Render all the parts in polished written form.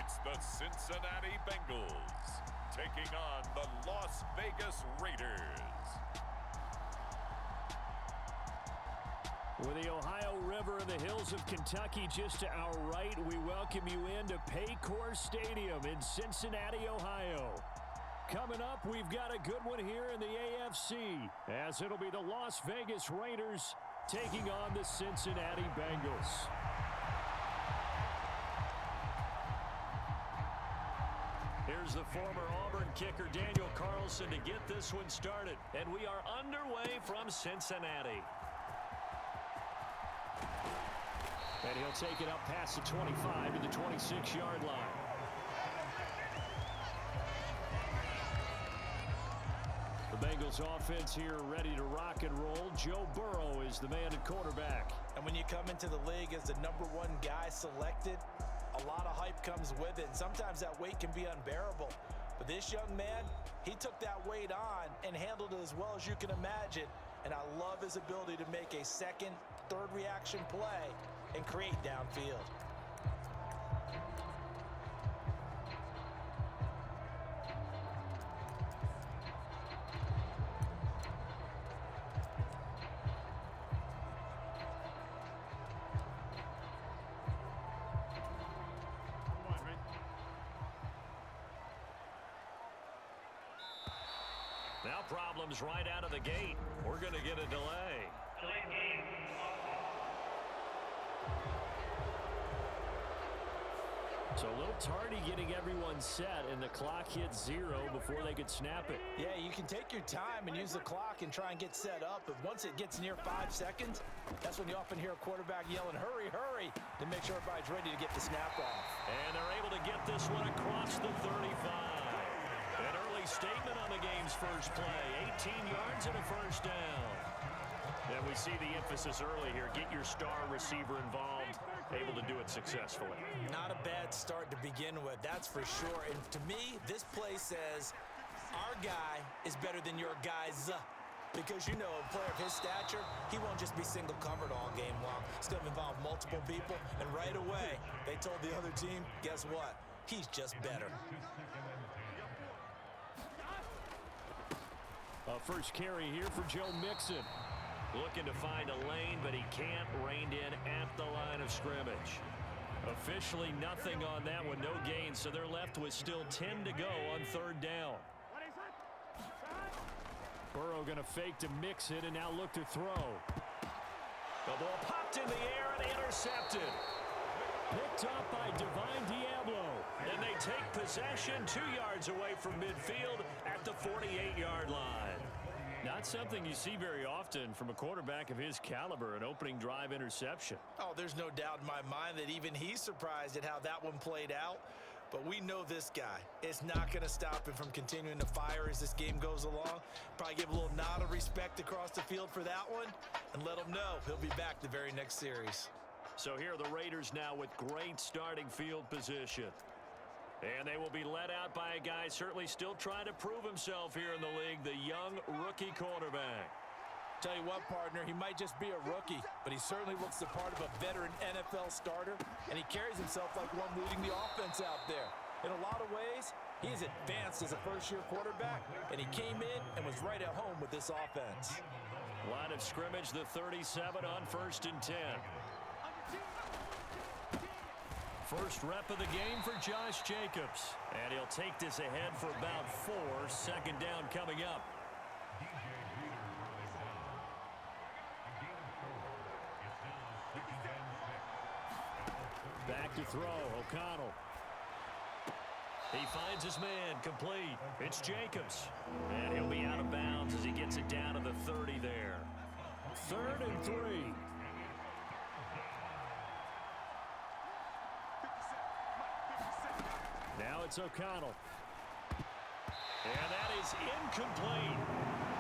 It's the Cincinnati Bengals taking on the Las Vegas Raiders. With the Ohio River and the hills of Kentucky just to our right, we welcome you into Paycor Stadium in Cincinnati, Ohio. Coming up, we've got a good one here in the AFC, as it'll be the Las Vegas Raiders taking on the Cincinnati Bengals. Here's the former Auburn kicker Daniel Carlson to get this one started, and we are underway from Cincinnati. And he'll take it up past the 25 to the 26-yard line. The Bengals offense here ready to rock and roll. Joe Burrow is the man at quarterback. And when you come into the league as the #1 guy selected, a lot of hype comes with it. And sometimes that weight can be unbearable. But this young man, he took that weight on and handled it as well as you can imagine. And I love his ability to make a second, third reaction play and create downfield. Now problems right out of the gate. We're going to get a delay. Delayed game. So a little tardy getting everyone set, and the clock hits 0 before they could snap it. Yeah, you can take your time and use the clock and try and get set up, but once it gets near 5 seconds, that's when you often hear a quarterback yelling, hurry, hurry, to make sure everybody's ready to get the snap off. And they're able to get this one across the 35. An early statement on the game's first play. 18 yards and a first down. And we see the emphasis early here. Get your star receiver involved. Able to do it successfully. Not a bad start to begin with, that's for sure. And to me, this play says, our guy is better than your guys. Because, you know, a player of his stature, he won't just be single covered all game long. It's going to involve multiple people. And right away, they told the other team, guess what? He's just better. First carry here for Joe Mixon. Looking to find a lane, but he can't. Reined in at the line of scrimmage. Officially nothing on that one, no gain, so they're left with still 10 to go on third down. Burrow going to fake to mix it and now look to throw. The ball popped in the air and intercepted. Picked up by Divine Diablo. And they take possession 2 yards away from midfield at the 48-yard line. Not something you see very often from a quarterback of his caliber, an opening drive interception. Oh, there's no doubt in my mind that even he's surprised at how that one played out. But we know this guy. It's not going to stop him from continuing to fire as this game goes along. Probably give a little nod of respect across the field for that one and let him know he'll be back the very next series. So here are the Raiders now with great starting field position. And they will be led out by a guy certainly still trying to prove himself here in the league, the young rookie quarterback. Tell you what, partner, he might just be a rookie, but he certainly looks the part of a veteran NFL starter, and he carries himself like one leading the offense out there. In a lot of ways, he is advanced as a first-year quarterback, and he came in and was right at home with this offense. Line of scrimmage, the 37 on 1st and 10. First rep of the game for Josh Jacobs. And he'll take this ahead for about 4. Second down coming up. Back to throw, O'Connell. He finds his man, complete. It's Jacobs. And he'll be out of bounds as he gets it down to the 30 there. 3rd and 3. Now it's O'Connell. And that is incomplete.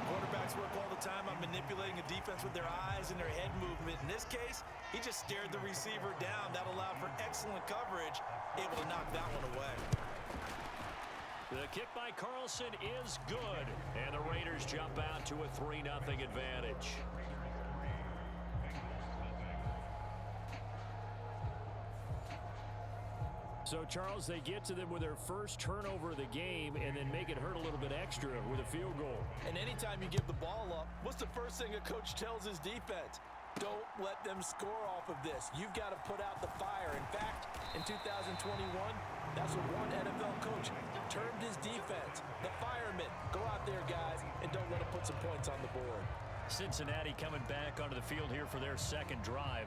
Quarterbacks work all the time on manipulating a defense with their eyes and their head movement. In this case, he just stared the receiver down. That allowed for excellent coverage, able to knock that one away. The kick by Carlson is good. And the Raiders jump out to a 3-0 advantage. So, Charles, they get to them with their first turnover of the game and then make it hurt a little bit extra with a field goal. And anytime you give the ball up, what's the first thing a coach tells his defense? Don't let them score off of this. You've got to put out the fire. In fact, in 2021, that's what one NFL coach termed his defense. The firemen. Go out there, guys, and don't let them put some points on the board. Cincinnati coming back onto the field here for their second drive.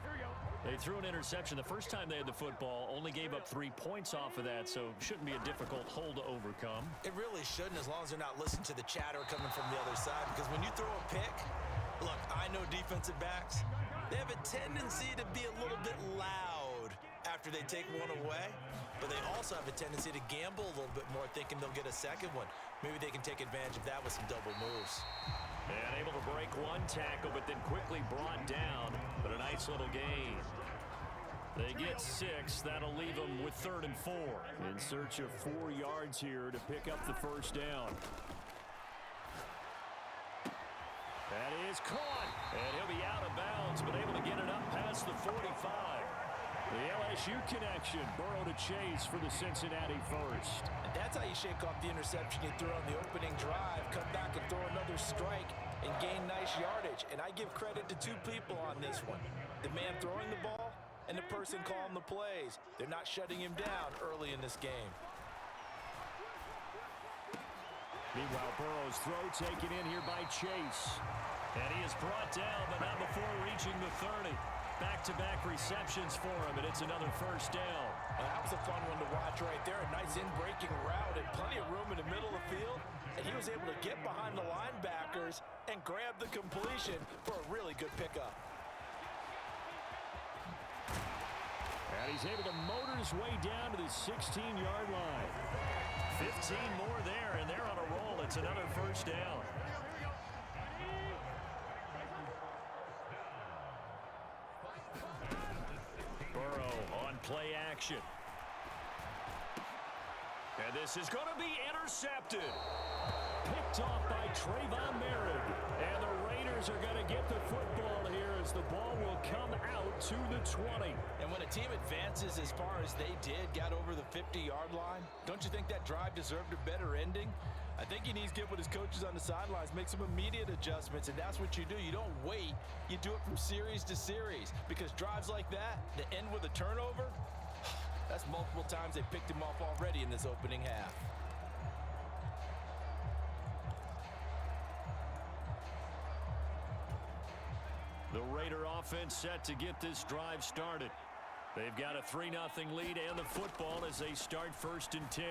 They threw an interception the first time they had the football, only gave up 3 points off of that, so shouldn't be a difficult hole to overcome. It really shouldn't, as long as they're not listening to the chatter coming from the other side, because when you throw a pick, look, I know defensive backs, they have a tendency to be a little bit loud after they take one away, but they also have a tendency to gamble a little bit more, thinking they'll get a second one. Maybe they can take advantage of that with some double moves. And able to break one tackle, but then quickly brought down, but a nice little gain. They get 6. That'll leave them with 3rd and 4. In search of 4 yards here to pick up the first down. That is caught, and he'll be out of bounds, but able to get it up past the 45. The LSU connection, Burrow to Chase for the Cincinnati first. And that's how you shake off the interception you threw on the opening drive, come back and throw another strike and gain nice yardage. And I give credit to 2 people on this one. The man throwing the ball and the person calling the plays. They're not shutting him down early in this game. Meanwhile, Burrow's throw taken in here by Chase. And he is brought down, but not before reaching the 30. Back-to-back receptions for him, and it's another first down. And that was a fun one to watch right there. A nice in-breaking route and plenty of room in the middle of the field. And he was able to get behind the linebackers and grab the completion for a really good pickup. And he's able to motor his way down to the 16-yard line. 15 more there, and they're on a roll. It's another first down. Burrow on play action. And this is going to be intercepted. Picked off by Trayvon Merritt. And the Raiders are going to get the football here as the ball will come out to the 20. And when a team advances as far as they did, got over the 50-yard line, don't you think that drive deserved a better ending? I think he needs to get with his coaches on the sidelines, make some immediate adjustments, and that's what you do. You don't wait. You do it from series to series, because drives like that, to end with a turnover, that's multiple times they picked him off already in this opening half. The Raider offense set to get this drive started. They've got a 3-0 lead and the football as they start 1st and 10.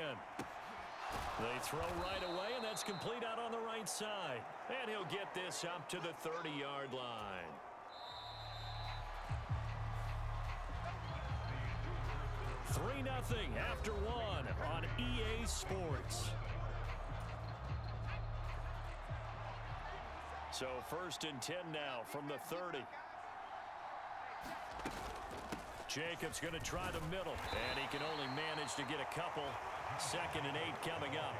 They throw right away, and that's complete out on the right side. And he'll get this up to the 30-yard line. $3-0 after 1 on EA Sports. So 1st and 10 now from the 30. Jacobs going to try the middle, and he can only manage to get a couple. 2nd and 8 coming up.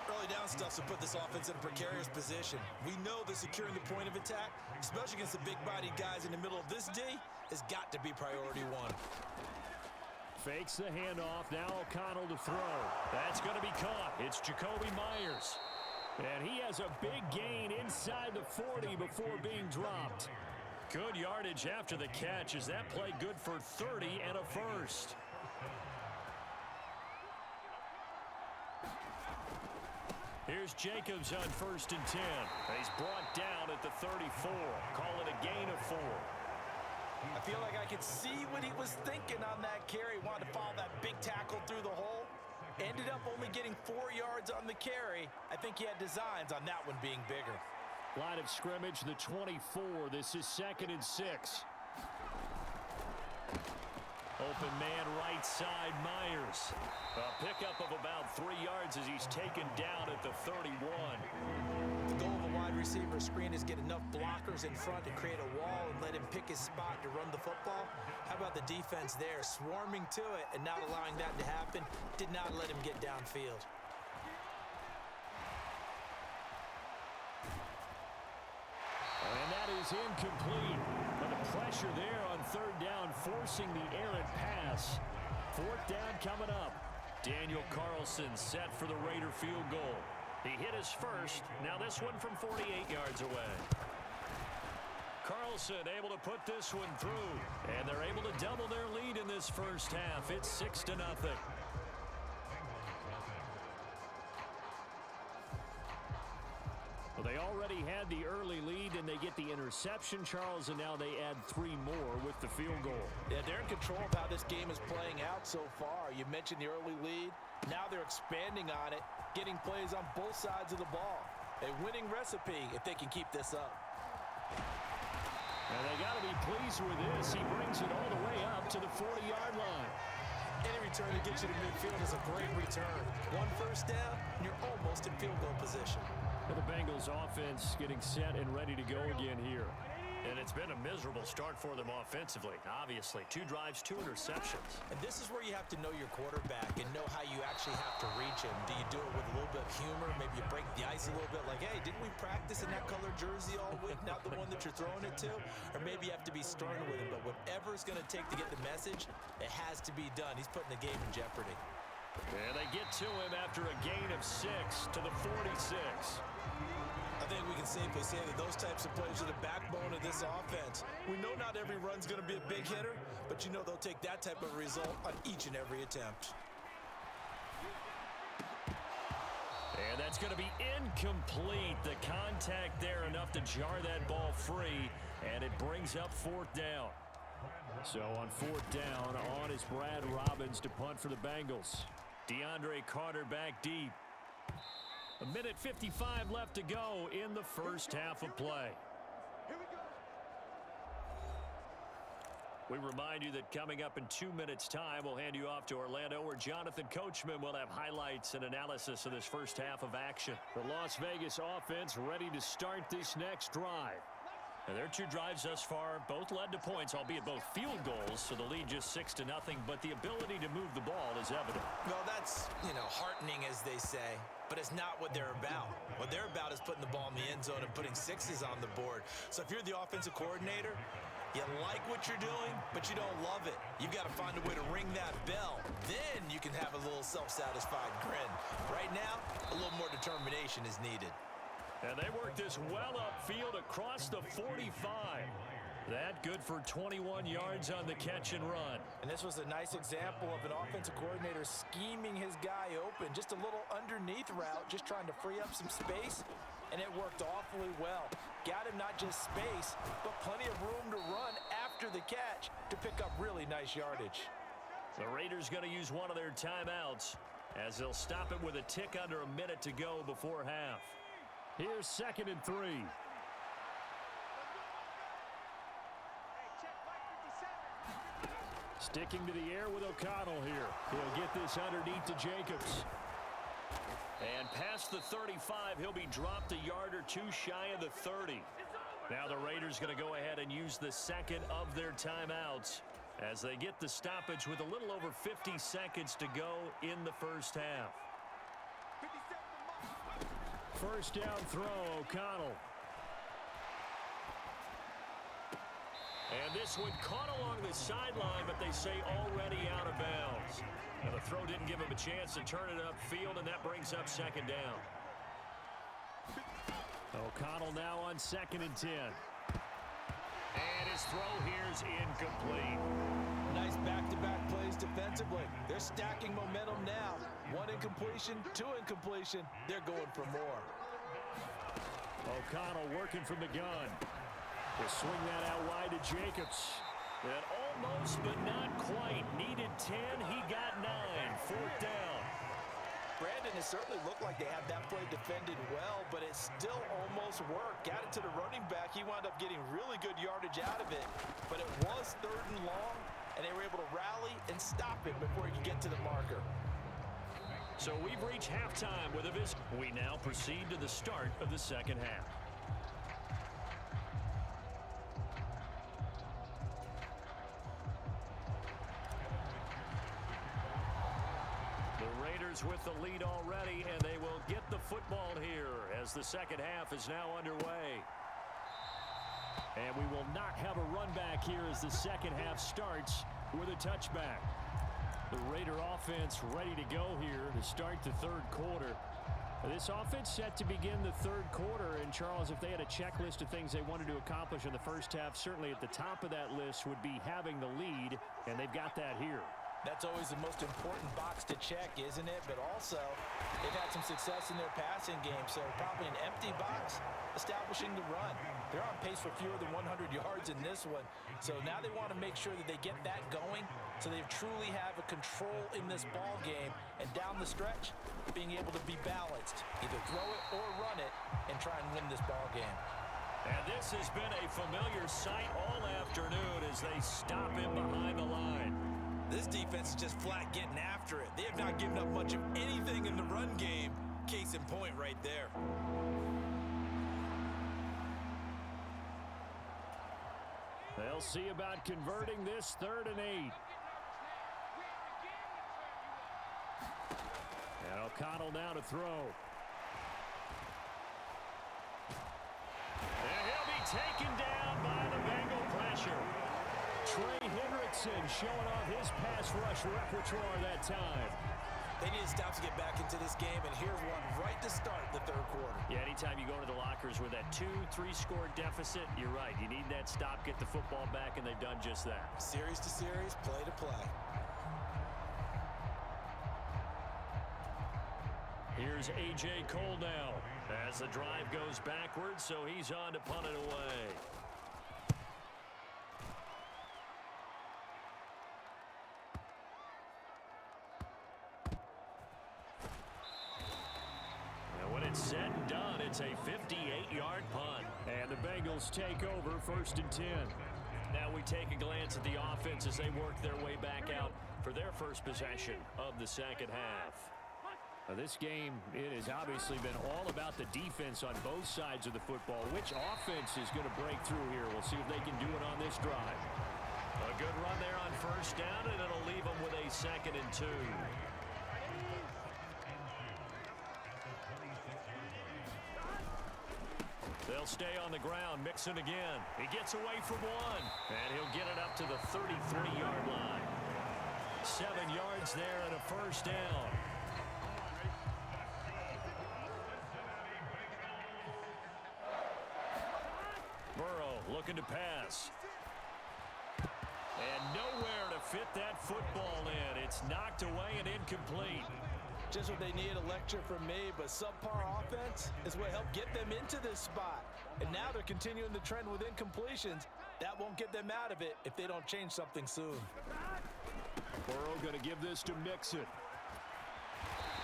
Early down stuff to put this offense in a precarious position. We know that securing the point of attack, especially against the big-bodied guys in the middle of this D, has got to be priority 1. Fakes the handoff. Now O'Connell to throw. That's going to be caught. It's Jacoby Myers. And he has a big gain inside the 40 before being dropped. Good yardage after the catch. Is that play good for 30 and a first? Here's Jacobs on 1st and 10. He's brought down at the 34. Call it a gain of 4. I feel like I could see what he was thinking on that carry. Wanted to follow that big tackle through the hole. Ended up only getting 4 yards on the carry. I think he had designs on that one being bigger. Line of scrimmage, the 24. This is 2nd and 6. Open man right side, Myers. A pickup of about 3 yards as he's taken down at the 31. The goal of a wide receiver screen is get enough blockers in front to create a wall and let him pick his spot to run the football. How about the defense there, swarming to it and not allowing that to happen? Did not let him get downfield. And that is incomplete. But the pressure there on 3rd down, forcing the errant pass. 4th down coming up. Daniel Carlson set for the Raider field goal. He hit his first. Now this one from 48 yards away. Carlson able to put this one through. And they're able to double their lead in this first half. It's 6-0. Well, they already had the early lead, and they get the interception, Charles, and now they add 3 more with the field goal. Yeah, they're in control of how this game is playing out so far. You mentioned the early lead. Now they're expanding on it, getting plays on both sides of the ball. A winning recipe if they can keep this up. And they got to be pleased with this. He brings it all the way up to the 40-yard line. Any return that gets you to midfield is a great return. 1 first down, and you're almost in field goal position. Well, the Bengals offense getting set and ready to go again here. And it's been a miserable start for them offensively, obviously. 2 drives, 2 interceptions. And this is where you have to know your quarterback and know how you actually have to reach him. Do you do it with a little bit of humor? Maybe you break the ice a little bit like, hey, didn't we practice in that color jersey all week, not the one that you're throwing it to? Or maybe you have to be stern with him. But whatever it's going to take to get the message, it has to be done. He's putting the game in jeopardy. And they get to him after a gain of 6 to the 46. I think we can safely say that those types of plays are the backbone of this offense. We know not every run's going to be a big hitter, but you know they'll take that type of result on each and every attempt. And that's going to be incomplete. The contact there enough to jar that ball free, and it brings up 4th down. So on 4th down, on is Brad Robbins to punt for the Bengals. DeAndre Carter back deep. 1:55 left to go in the first half of play. We remind you that coming up in 2 minutes' time, we'll hand you off to Orlando, where Jonathan Coachman will have highlights and analysis of this first half of action. The Las Vegas offense ready to start this next drive. And their 2 drives thus far both led to points, albeit both field goals, so the lead just 6-0, but the ability to move the ball is evident. Well, that's, heartening, as they say, but it's not what they're about. What they're about is putting the ball in the end zone and putting 6s on the board. So if you're the offensive coordinator, you like what you're doing, but you don't love it. You've got to find a way to ring that bell. Then you can have a little self-satisfied grin. Right now, a little more determination is needed. And they work this well upfield across the 45. That good for 21 yards on the catch and run. And this was a nice example of an offensive coordinator scheming his guy open. Just a little underneath route, just trying to free up some space, and it worked awfully well. Got him not just space, but plenty of room to run after the catch to pick up really nice yardage. The Raiders going to use one of their timeouts as they'll stop it with a tick under a minute to go before half. Here's 2nd and 3. Sticking to the air with O'Connell here. He'll get this underneath to Jacobs. And past the 35, he'll be dropped a yard or 2 shy of the 30. Now the Raiders going to go ahead and use the 2nd of their timeouts as they get the stoppage with a little over 50 seconds to go in the first half. First down throw, O'Connell. And this one caught along the sideline, but they say already out of bounds. Now the throw didn't give him a chance to turn it upfield, and that brings up 2nd down. O'Connell now on 2nd and 10. And his throw here's incomplete. Nice back-to-back plays defensively. They're stacking momentum now. 1 incompletion, 2 incompletion. They're going for more. O'Connell working from the gun. He'll swing that out wide to Jacobs. And almost, but not quite. Needed 10. He got 9. 4th down. Brandon, it certainly looked like they had that play defended well, but it still almost worked. Got it to the running back. He wound up getting really good yardage out of it, but it was 3rd and long, and they were able to rally and stop it before he could get to the marker. So we've reached halftime with a visit. We now proceed to the start of the second half. With the lead already, and they will get the football here as the second half is now underway. And we will not have a run back here as the second half starts with a touchback. The Raider offense ready to go here to start the third quarter. This offense set to begin the third quarter. And, Charles, if they had a checklist of things they wanted to accomplish in the first half, certainly at the top of that list would be having the lead, and they've got that here. That's always the most important box to check, isn't it? But also, they've had some success in their passing game, so probably an empty box establishing the run. They're on pace for fewer than 100 yards in this one. So now they want to make sure that they get that going so they truly have a control in this ball game. And down the stretch, being able to be balanced. Either throw it or run it and try and win this ball game. And this has been a familiar sight all afternoon as they stop him behind the line. This defense is just flat getting after it. They have not given up much of anything in the run game. Case in point right there. They'll see about converting this 3rd and 8. And O'Connell now to throw. And he'll be taken down by the Bengal pressure. Trey Hendrickson showing off his pass rush repertoire that time. They need to stop to get back into this game, and here's one right to start the third quarter. Yeah, anytime you go to the lockers with that 2-3 score deficit, you're right. You need that stop, get the football back, and they've done just that. Series to series, play to play. Here's A.J. Cole now as the drive goes backwards, so he's on to punt it away. Said and done, it's a 58-yard punt. And the Bengals take over 1st and 10. Now we take a glance at the offense as they work their way back out for their first possession of the second half. Now this game, it has obviously been all about the defense on both sides of the football. Which offense is going to break through here? We'll see if they can do it on this drive. A good run there on 1st down, and it'll leave them with a 2nd and 2. They'll stay on the ground, Mixon again. He gets away from one, and he'll get it up to the 33-yard line. 7 yards there and a 1st down. Burrow looking to pass. And nowhere to fit that football in. It's knocked away and incomplete. Just what they need, a lecture from me, but subpar offense is what helped get them into this spot. And now they're continuing the trend with incompletions. That won't get them out of it if they don't change something soon. Burrow going to give this to Mixon.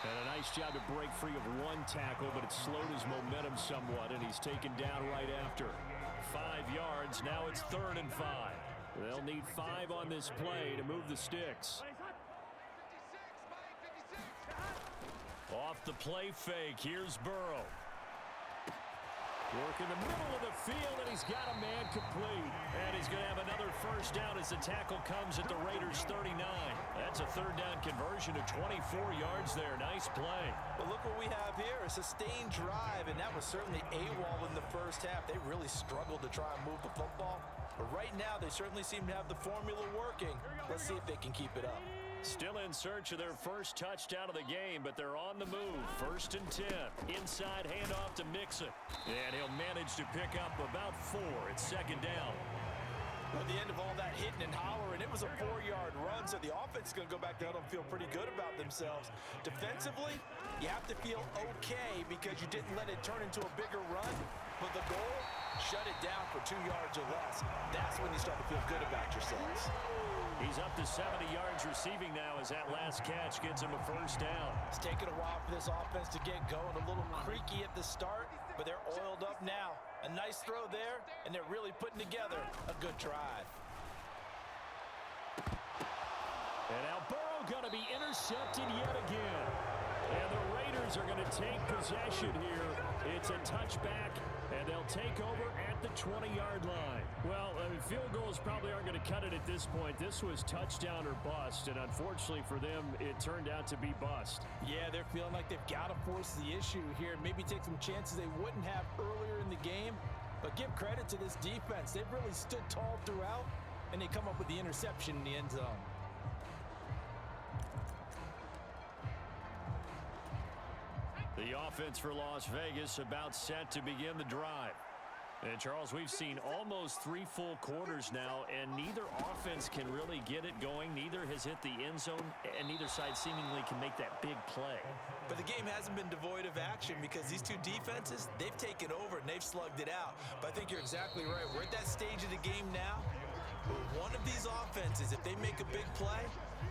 And a nice job to break free of one tackle, but it slowed his momentum somewhat, and he's taken down right after. 5 yards, now it's 3rd and 5. They'll need 5 on this play to move the sticks. Off the play fake, here's Burrow. Work in the middle of the field, and he's got a man complete. And he's going to have another 1st down as the tackle comes at the Raiders' 39. That's a 3rd down conversion of 24 yards there. Nice play. But look what we have here, a sustained drive, and that was certainly AWOL in the first half. They really struggled to try and move the football. But right now, they certainly seem to have the formula working. Let's see if they can keep it up. Still in search of their first touchdown of the game, but they're on the move. 1st and 10. Inside handoff to Mixon. And he'll manage to pick up about 4. It's 2nd down. At the end of all that hitting and hollering, it was a 4-yard run, so the offense is going to go back down and feel pretty good about themselves. Defensively, you have to feel okay because you didn't let it turn into a bigger run. But the goal, shut it down for 2 yards or less. That's when you start to feel good about yourselves. He's up to 70 yards receiving now as that last catch gets him a 1st down. It's taken a while for this offense to get going. A little creaky at the start, but they're oiled up now. A nice throw there, and they're really putting together a good drive. And now Burrow going to be intercepted yet again. And the Raiders are going to take possession here. It's a touchback, and they'll take over at the 20-yard line. Well, field goals probably aren't going to cut it at this point. This was touchdown or bust, and unfortunately for them, it turned out to be bust. Yeah, they're feeling like they've got to force the issue here. Maybe take some chances they wouldn't have earlier in the game. But give credit to this defense. They've really stood tall throughout, and they come up with the interception in the end zone. The offense for Las Vegas about set to begin the drive. And, Charles, we've seen almost 3 full quarters now, and neither offense can really get it going. Neither has hit the end zone, and neither side seemingly can make that big play. But the game hasn't been devoid of action because these two defenses, they've taken over and they've slugged it out. But I think you're exactly right. We're at that stage of the game now where one of these offenses, if they make a big play,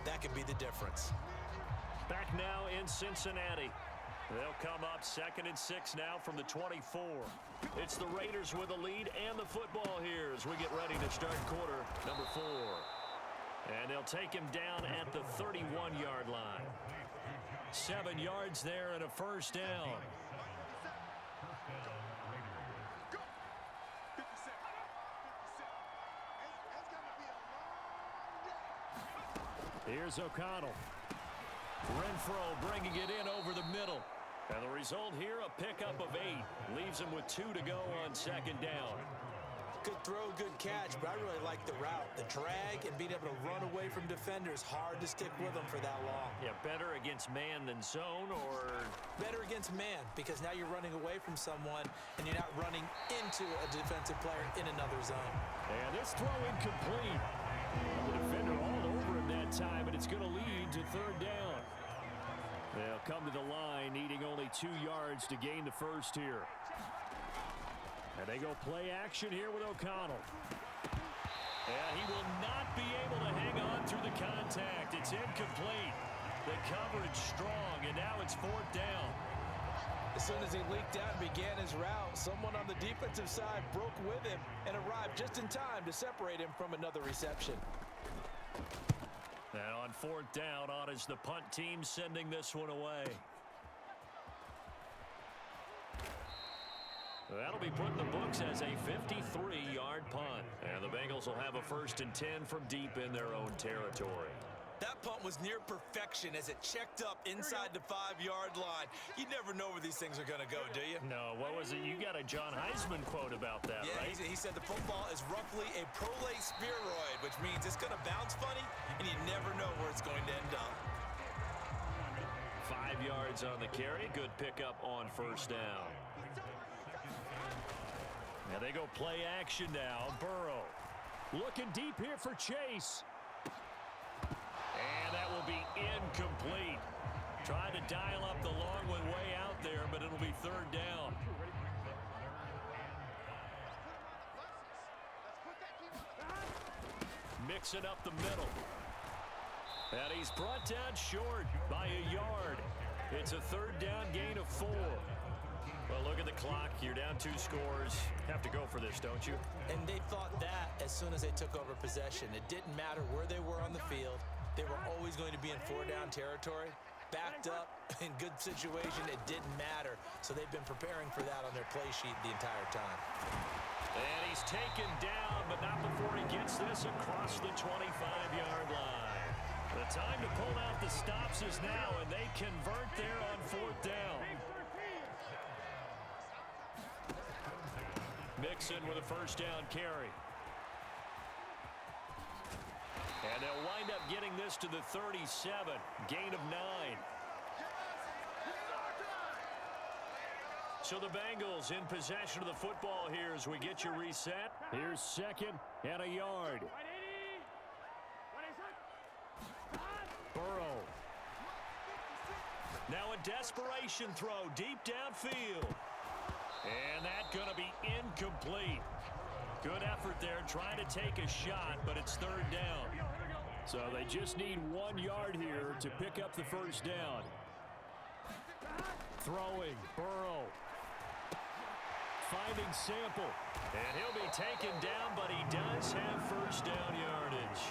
that could be the difference. Back now in Cincinnati. They'll come up 2nd and 6 now from the 24. It's the Raiders with the lead and the football here as we get ready to start quarter number 4. And they'll take him down at the 31-yard line. 7 yards there and a first down. Here's O'Connell. Renfro bringing it in over the middle. And the result here, a pickup of 8. Leaves him with 2 to go on 2nd down. Good throw, good catch, but I really like the route. The drag and being able to run away from defenders, hard to stick with them for that long. Yeah, better against man than zone, or? Better against man, because now you're running away from someone and you're not running into a defensive player in another zone. And this throw incomplete. The defender all over him that time, and it's going to lead to 3rd down. They'll come to the line, needing only 2 yards to gain the first here. And they go play action here with O'Connell. And he will not be able to hang on through the contact. It's incomplete. The coverage strong, and now it's 4th down. As soon as he leaked out and began his route, someone on the defensive side broke with him and arrived just in time to separate him from another reception. And on 4th down, on is the punt team sending this one away. That'll be put in the books as a 53-yard punt. And the Bengals will have a 1st and 10 from deep in their own territory. That punt was near perfection as it checked up inside the 5-yard line. You never know where these things are going to go, do you? No, what was it? You got a John Heisman quote about that, yeah, right? He said the football is roughly a prolate spheroid, which means it's going to bounce funny, and you never know where it's going to end up. 5 yards on the carry. Good pickup on 1st down. Now they go play action now. Burrow looking deep here for Chase. And that will be incomplete. Trying to dial up the long one way out there, but it'll be 3rd down. Mixing up the middle. And he's brought down short by a yard. It's a 3rd down gain of 4. Well, look at the clock. You're down 2 scores. Have to go for this, don't you? And they thought that as soon as they took over possession. It didn't matter where they were on the field. They were always going to be in 4-down territory. Backed up, in good situation, it didn't matter. So they've been preparing for that on their play sheet the entire time. And he's taken down, but not before he gets this across the 25-yard line. The time to pull out the stops is now, and they convert there on 4th down. Mixon with a 1st down carry. And they'll wind up getting this to the 37. Gain of 9. So the Bengals in possession of the football here as we get you reset. Here's 2nd and a yard. Burrow. Now a desperation throw deep downfield. And that's going to be incomplete. Good effort there trying to take a shot, but it's 3rd down. So they just need 1 yard here to pick up the 1st down. Throwing, Burrow. Finding Sample. And he'll be taken down, but he does have 1st down yardage.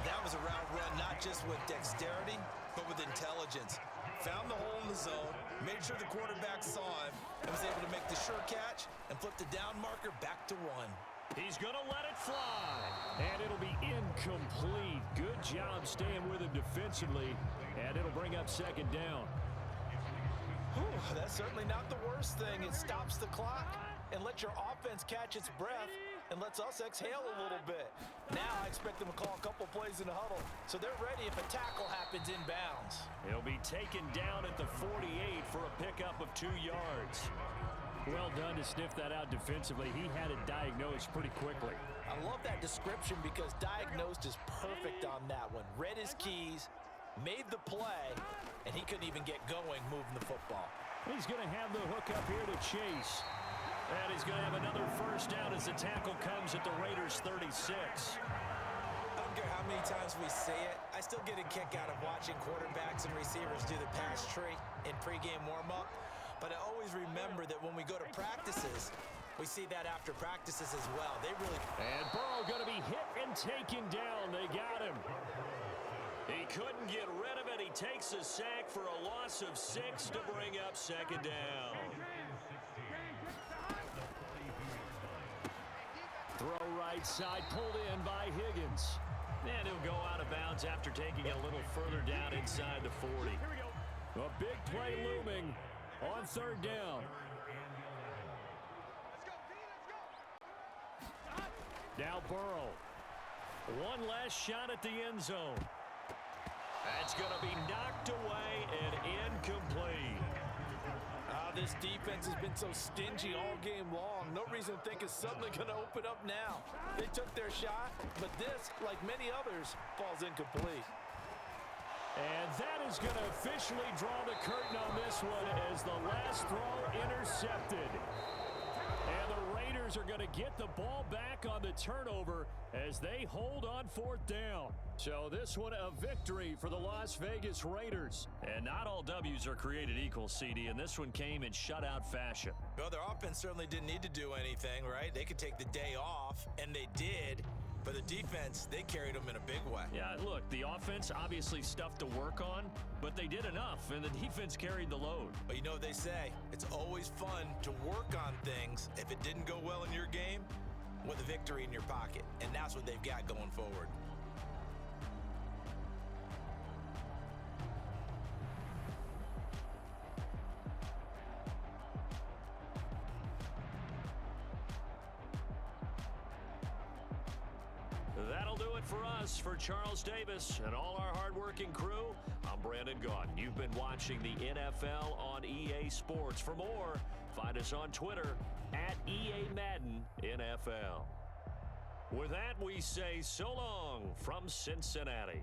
That was a route run not just with dexterity, but with intelligence. Found the hole in the zone, made sure the quarterback saw him, and was able to make the sure catch and flip the down marker back to 1. He's going to let it fly. And it'll be incomplete. Good job staying with him defensively. And it'll bring up 2nd down. Whew, that's certainly not the worst thing. It stops the clock and lets your offense catch its breath and lets us exhale a little bit. Now I expect them to call a couple plays in the huddle, so they're ready if a tackle happens inbounds. He'll be taken down at the 48 for pickup of 2 yards. Well done to sniff that out defensively. He had it diagnosed pretty quickly. I love that description because diagnosed is perfect on that one. Read his keys, made the play, and he couldn't even get going moving the football. He's going to have the hook up here to Chase. And he's going to have another first down as the tackle comes at the Raiders' 36. I don't care how many times we say it, I still get a kick out of watching quarterbacks and receivers do the pass tree in pregame warm-up. But I always remember that when we go to practices, we see that after practices as well. They really... And Burrow going to be hit and taken down. They got him. He couldn't get rid of it. He takes a sack for a loss of 6 to bring up second down. Throw right side, pulled in by Higgins. And he'll go out of bounds after taking it a little further down inside the 40. A big play looming on third down. Now Burrow. One last shot at the end zone. That's going to be knocked away and incomplete. This defense has been so stingy all game long. No reason to think it's suddenly going to open up now. They took their shot, but this, like many others, falls incomplete. And that is going to officially draw the curtain on this one as the last throw intercepted. And the Raiders are going to get the ball back on the turnover as they hold on fourth down. So this one a victory for the Las Vegas Raiders. And not all W's are created equal, CD, and this one came in shutout fashion. Well, their offense certainly didn't need to do anything, right? They could take the day off, and they did. But the defense, they carried them in a big way. Yeah, look, the offense obviously stuff to work on, but they did enough, and the defense carried the load. But you know what they say, it's always fun to work on things if it didn't go well in your game with a victory in your pocket, and that's what they've got going forward. That'll do it for us. For Charles Davis and all our hardworking crew, I'm Brandon Gaudin. You've been watching the NFL on EA Sports. For more, find us on Twitter at EA Madden NFL. With that, we say so long from Cincinnati.